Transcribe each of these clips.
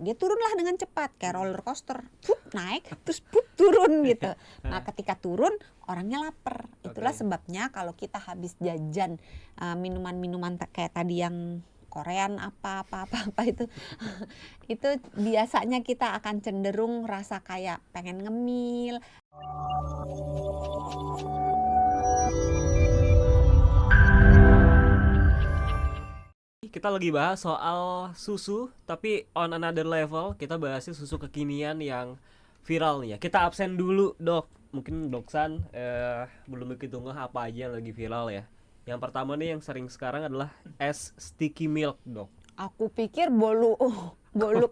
dia turunlah dengan cepat kayak roller coaster, naik terus turun gitu. Nah ketika turun orangnya lapar. Itulah sebabnya kalau kita habis jajan minuman-minuman kayak tadi yang Korean apa itu itu biasanya kita akan cenderung rasa kayak pengen ngemil. Kita lagi bahas soal susu, tapi on another level. Kita bahasnya susu kekinian yang viral nih ya. Kita absen dulu, Dok. Mungkin Doksan belum begitu ngeh apa aja yang lagi viral ya. Yang pertama nih yang sering sekarang adalah es sticky milk, Dok. Aku pikir bolu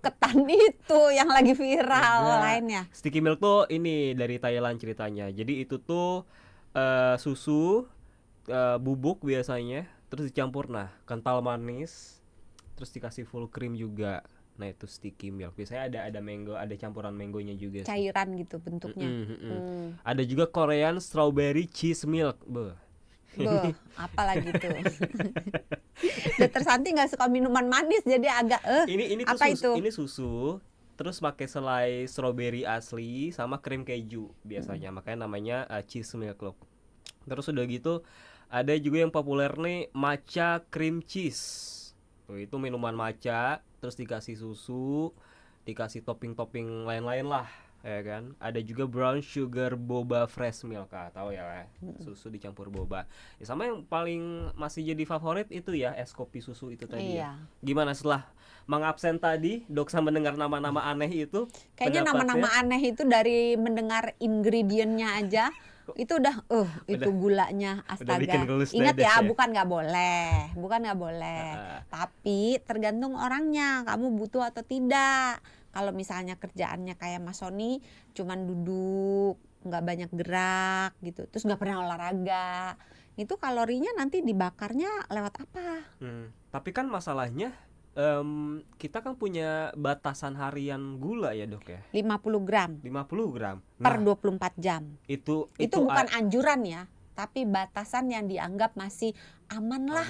ketan itu yang lagi viral Enggak. lainnya. Sticky milk tuh ini dari Thailand ceritanya. Jadi itu tuh susu bubuk biasanya, terus dicampur kental manis, terus dikasih full cream juga. Nah itu sticky milk. Biasanya ada mango, ada campuran mangonya juga sih. Cairan gitu bentuknya. Ada juga Korean strawberry cheese milk. Beuh, apalagi tuh. Dokter Santi nggak suka minuman manis jadi agak Ini tuh apa susu, itu? ini susu, terus pakai selai strawberry asli sama krim keju biasanya. Makanya namanya cheese milk loh. Terus udah gitu ada juga yang populer nih matcha cream cheese. Tuh, itu minuman matcha terus dikasih susu, dikasih topping-topping lain-lain lah, ya kan. Ada juga brown sugar boba fresh milk, tahu ya, susu dicampur boba. Ya, sama yang paling masih jadi favorit itu ya es kopi susu itu tadi ya. Gimana setelah mengabsen tadi, Doksa mendengar nama-nama aneh itu? Kayaknya nama-nama aneh itu dari mendengar ingredientnya aja itu udah itu gulanya astaga. Ingat ya, bukan nggak boleh. Tapi tergantung orangnya, kamu butuh atau tidak. Kalau misalnya kerjaannya kayak Mas Sony, cuman duduk, nggak banyak gerak gitu, terus nggak pernah olahraga, itu kalorinya nanti dibakarnya lewat apa? Tapi kan masalahnya kita kan punya batasan harian gula ya, Dok ya. 50 gram 50 gram per 24 jam. Itu bukan anjuran ya, tapi batasan yang dianggap masih aman lah.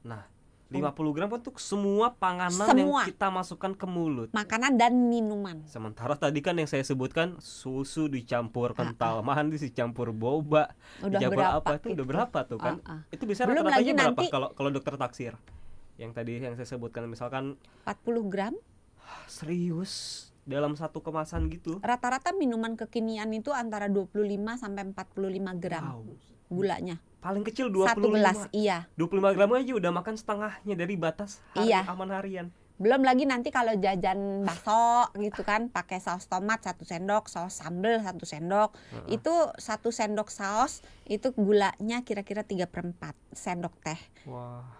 Nah, 50 gram untuk semua panganan yang kita masukkan ke mulut, makanan dan minuman. Sementara tadi kan yang saya sebutkan susu dicampur kental manis, dicampur boba, dicampur apa itu udah berapa tuh kan? Itu bisa rata-ratanya berapa kalau dokter taksir? Yang tadi yang saya sebutkan misalkan 40 gram. Serius? Dalam satu kemasan gitu? Rata-rata minuman kekinian itu antara 25 sampai 45 gram. Gulanya. Paling kecil 25. Satu gelas, iya. 25 gram aja udah makan setengahnya dari batas aman harian. Belum lagi nanti kalau jajan bakso gitu kan, pakai saus tomat 1 sendok, saus sambal 1 sendok. Itu 1 sendok saus itu gulanya kira-kira 3/4 sendok teh. Wah.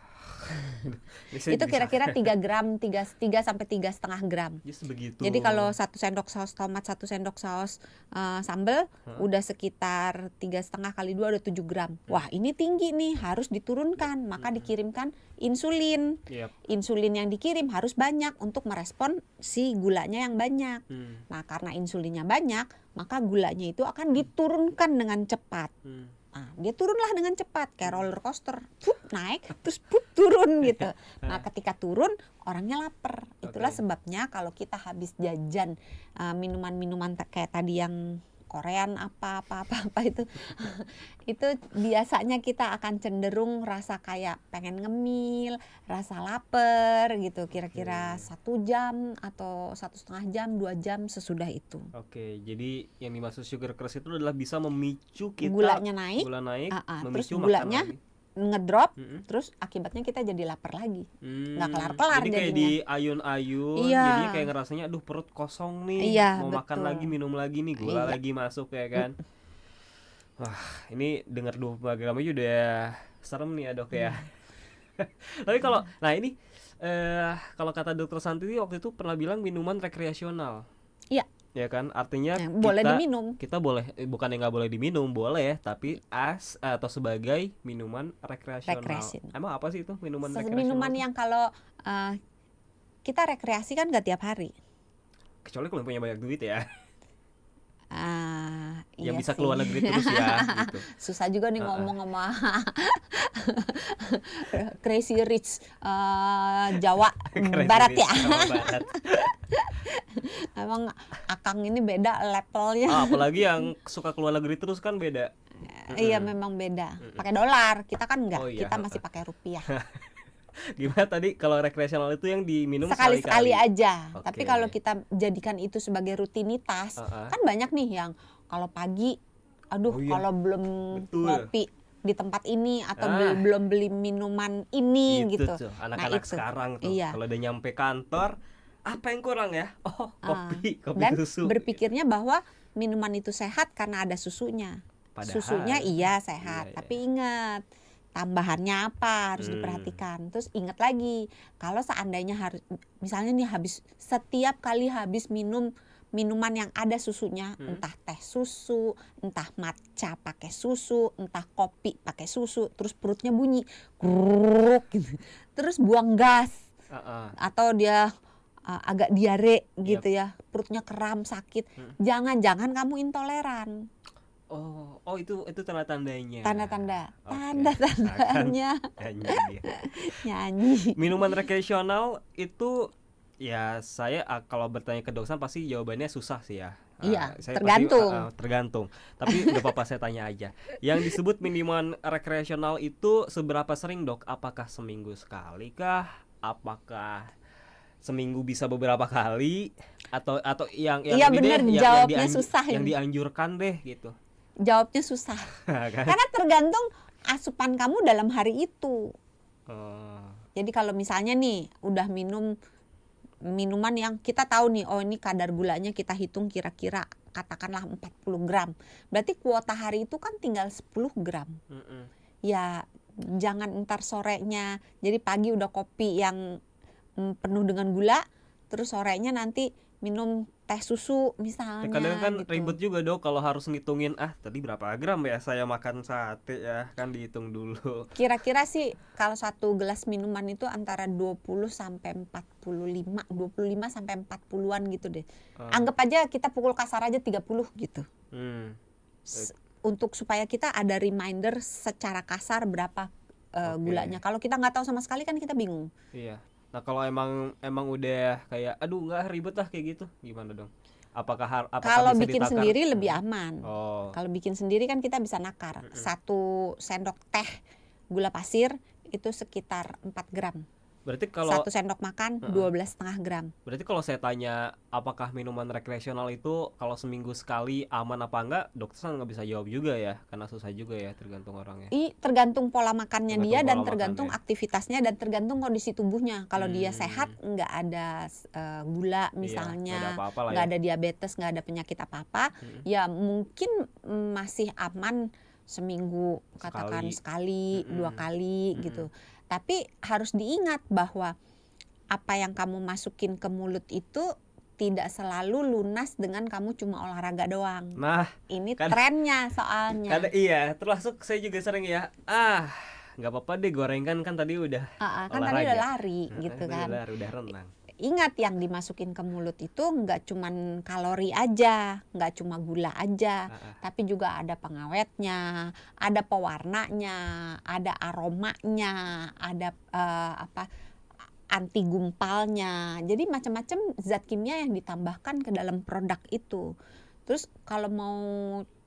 Itu kira-kira 3 gram, 3 sampai 3,5 gram. Jadi kalau 1 sendok saus tomat, 1 sendok saus sambal udah sekitar 3,5 kali 2 udah 7 gram. Wah, ini tinggi nih, harus diturunkan. Maka dikirimkan insulin. Insulin yang dikirim harus banyak untuk merespon si gulanya yang banyak. Nah, karena insulinnya banyak, maka gulanya itu akan diturunkan dengan cepat. Nah, dia turunlah dengan cepat kayak roller coaster, naik terus turun gitu. Nah ketika turun orangnya lapar. Itulah sebabnya kalau kita habis jajan minuman-minuman kayak tadi yang Korean apa itu itu biasanya kita akan cenderung rasa kayak pengen ngemil, rasa lapar gitu, kira-kira 1 jam atau 1,5 jam, 2 jam sesudah itu. Oke, jadi yang dimaksud sugar crash itu adalah bisa memicu kita gulanya naik, terus gulanya ngedrop, terus akibatnya kita jadi lapar lagi, nggak kelar-kelar jadi kayak di ayun-ayun, jadinya kayak ngerasanya aduh perut kosong nih, mau makan lagi, minum lagi nih, gula lagi masuk ya kan. Wah, ini dengar 20 gram aja udah serem nih ya, Dok ya. Tapi kalau ini kalau kata Dokter Santi waktu itu pernah bilang minuman rekreasional. Iya. Ya kan, artinya boleh diminum. Kita boleh, bukan yang nggak boleh diminum, boleh, tapi atau sebagai minuman rekreasional. Emang apa sih itu minuman rekreasional? Minuman yang kalau kita rekreasi kan nggak tiap hari. Kecuali kalau punya banyak duit ya. Yang iya bisa sih. keluar negeri terus ya gitu. Susah juga nih ngomong sama Crazy Rich Jawa Barat ya. Emang Akang ini beda levelnya. Apalagi yang suka keluar negeri terus kan beda. Iya memang beda. Pakai dolar, kita kan enggak, Oh, iya. kita masih pakai rupiah. Gimana tadi kalau rekreasional itu yang diminum Sekali-sekali aja. Oke. Tapi kalau kita jadikan itu sebagai rutinitas, kan banyak nih yang kalau pagi, aduh Oh, iya. kalau belum Betul. ngopi di tempat ini atau belum beli minuman ini gitu. Tuh, anak-anak itu. sekarang tuh Iya. kalau udah nyampe kantor, apa yang kurang ya? Oh, kopi Dan susu. berpikirnya bahwa minuman itu sehat karena ada susunya. Padahal, Susunya iya sehat, iya. tapi ingat tambahannya apa harus diperhatikan. Terus ingat lagi, kalau seandainya harus misalnya nih setiap kali habis minum minuman yang ada susunya, entah teh susu, entah matcha pakai susu, entah kopi pakai susu, terus perutnya bunyi gruk gitu. Terus buang gas. Atau dia agak diare gitu ya, perutnya kram, sakit. Jangan-jangan kamu intoleran. Oh itu tanda-tandanya. Tanda-tanda. Oke. Tanda-tandanya. Nyanyi dia. Nyanyi. Minuman rekreasional itu ya saya kalau bertanya ke Doksan pasti jawabannya susah sih ya. Iya, Saya tergantung. pasti, tergantung. Tapi nggak apa-apa saya tanya aja. Yang disebut minuman rekreasional itu seberapa sering, Dok? Apakah seminggu sekali kah? Apakah seminggu bisa beberapa kali? Atau yang Iya ini bener, deh, jawabnya susah yang ini. dianjurkan deh gitu. Jawabnya susah. Kan? Karena tergantung asupan kamu dalam hari itu. Oh, Jadi kalau misalnya nih udah minum minuman yang kita tahu nih, oh ini kadar gulanya kita hitung kira-kira katakanlah 40 gram. Berarti kuota hari itu kan tinggal 10 gram. Ya jangan entar sorenya, jadi pagi udah kopi yang penuh dengan gula, terus sorenya nanti minum teh susu misalnya. kadang kan gitu. ribet juga, Dok, kalau harus ngitungin tadi berapa gram ya saya makan sate ya, kan dihitung dulu. Kira-kira sih kalau satu gelas minuman itu antara 20 sampai 45, 25 sampai 40-an gitu deh. Anggap aja kita pukul kasar aja 30 gitu. Untuk supaya kita ada reminder secara kasar berapa gulanya. Kalau kita nggak tahu sama sekali kan kita bingung. Iya. Nah, kalau emang udah kayak aduh nggak ribet lah kayak gitu, gimana dong? Apakah Kalau bisa bikin ditakar? sendiri lebih aman. Oh. Kalau bikin sendiri kan kita bisa nakar. 1 sendok teh gula pasir itu sekitar 4 gram. Berarti kalau 1 sendok makan 12,5 gram. Berarti kalau saya tanya apakah minuman rekreasional itu kalau seminggu sekali aman apa enggak, dokter nggak bisa jawab juga ya, karena susah juga ya, tergantung orangnya. Tergantung pola makannya dia dan tergantung makannya. Aktivitasnya dan tergantung kondisi tubuhnya. Kalau dia sehat nggak ada gula Iya, misalnya, nggak ada apa-apa lah nggak ya. ada diabetes, nggak ada penyakit apa-apa, ya mungkin masih aman seminggu, katakan sekali 2 kali gitu. Tapi harus diingat bahwa apa yang kamu masukin ke mulut itu tidak selalu lunas dengan kamu cuma olahraga doang. Nah, Ini trennya soalnya. iya, termasuk saya juga sering ya. Nggak apa-apa deh gorengan, kan tadi udah Kan tadi udah lari gitu kan. Udah renang. Ingat yang dimasukin ke mulut itu nggak cuman kalori aja, nggak cuma gula aja, tapi juga ada pengawetnya, ada pewarnanya, ada aromanya, ada anti gumpalnya. Jadi macam-macam zat kimia yang ditambahkan ke dalam produk itu. Terus kalau mau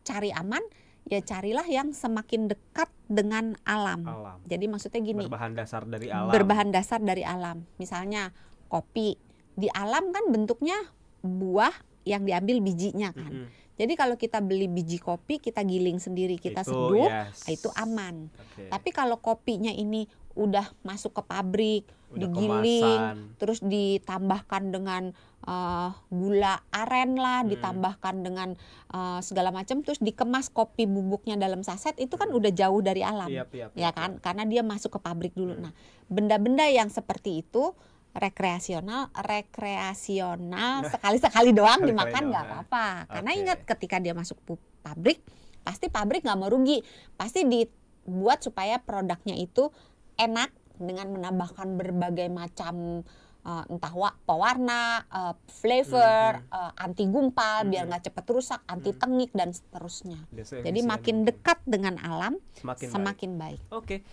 cari aman, ya carilah yang semakin dekat dengan alam. Jadi maksudnya gini, Berbahan dasar dari alam. berbahan dasar dari alam. Misalnya kopi, di alam kan bentuknya buah yang diambil bijinya kan. Jadi kalau kita beli biji kopi, kita giling sendiri, kita seduh, itu aman. Tapi kalau kopinya ini udah masuk ke pabrik, Udah digiling, kemasan. terus ditambahkan dengan gula aren lah, ditambahkan dengan segala macam, terus dikemas kopi bubuknya dalam saset, itu kan udah jauh dari alam. Ya kan? Karena dia masuk ke pabrik dulu. Nah, benda-benda yang seperti itu rekreasional sekali-sekali doang dimakan nggak apa-apa. Karena ingat ketika dia masuk pabrik, pasti pabrik nggak mau rugi, pasti dibuat supaya produknya itu enak dengan menambahkan berbagai macam entah pewarna, flavor, anti gumpal biar nggak cepat rusak, anti tengik dan seterusnya. Jadi makin dekat dengan alam semakin baik. Oke.